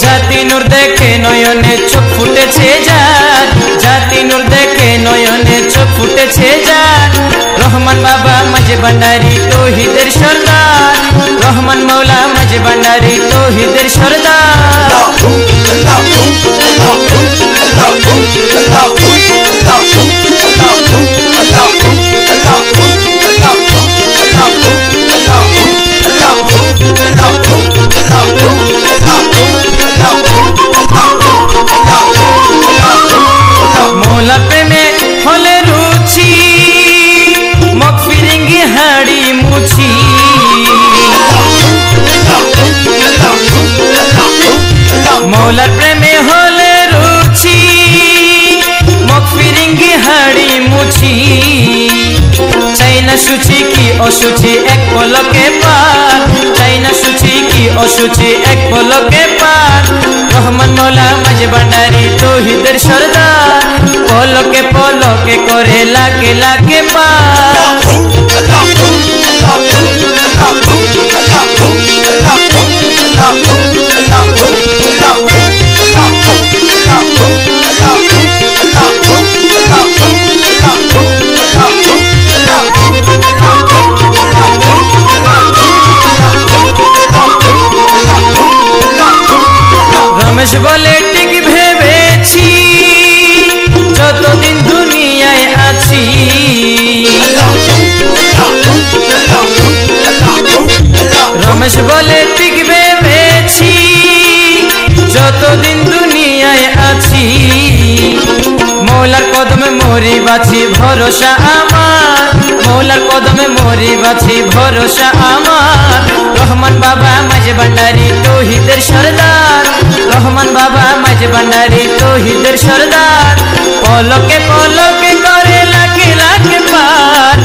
জাতি নূর দেখে নয়নে চোখ ফুটেছে যার, জাতি নূর দেখে নয়নে চোখ ফুটেছে যার। রহমান বাবা মাঝে ভান্ডারী তৌহিদের সরদার, রহমান মৌলা মাঝে ভান্ডারী তৌহিদের সরদার। মৌলা প্রেমে হলে রুচি মগ ফিরিঙ্গি হাড়ি মুছি। মৌলার প্রেমে হলে রুচি মগ ফিরিঙ্গি হাড়ি মুছি। চাই না শুচি কি অশুচি এক পলকে পার, চাই না শুচি কি অশুচি এক পলকে পার। রহমান মৌলা মাঝে ভান্ডারী তৌহিদের সরদার, পলকে পলকে করে লাকে লাকে পার। রমেশ বলে ঠিক ভেবেছি যতদিন দুনিয়ায় আছি। রমেশ বলে ঠিক ভেবেছি যতদিন দুনিয়ায় আছি। মৌলার কদমে মরি বাছি ভরসা আমার, মৌলার কদমে মরি বাছি ভরসা আমার। রহমান বাবা মাঝে ভান্ডারী তৌহিদের সরদার, রহমান বাবা মাঝে ভান্ডারী তৌহিদের সরদার। পলকে পলকে করে লাকে লাকে পার,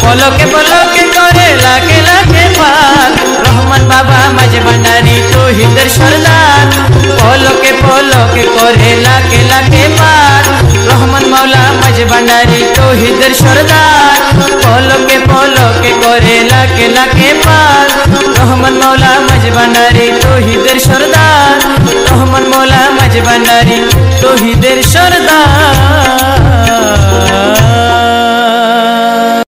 পলকে পলকে করে লাকে লাকে পার। রহমান বাবা মাঝে ভান্ডারী তৌহিদের সরদার, পলকে পলকে করে লাকে লাকে পার। রহমান মৌলা মাঝে ভান্ডারী তৌহিদের সরদার, পলকে পলকে করে লাকে লাকে পার। রহমান মৌলা মাঝে ভান্ডারী তৌহিদের সরদার, রহমান মৌলা মাঝে ভান্ডারী তৌহিদের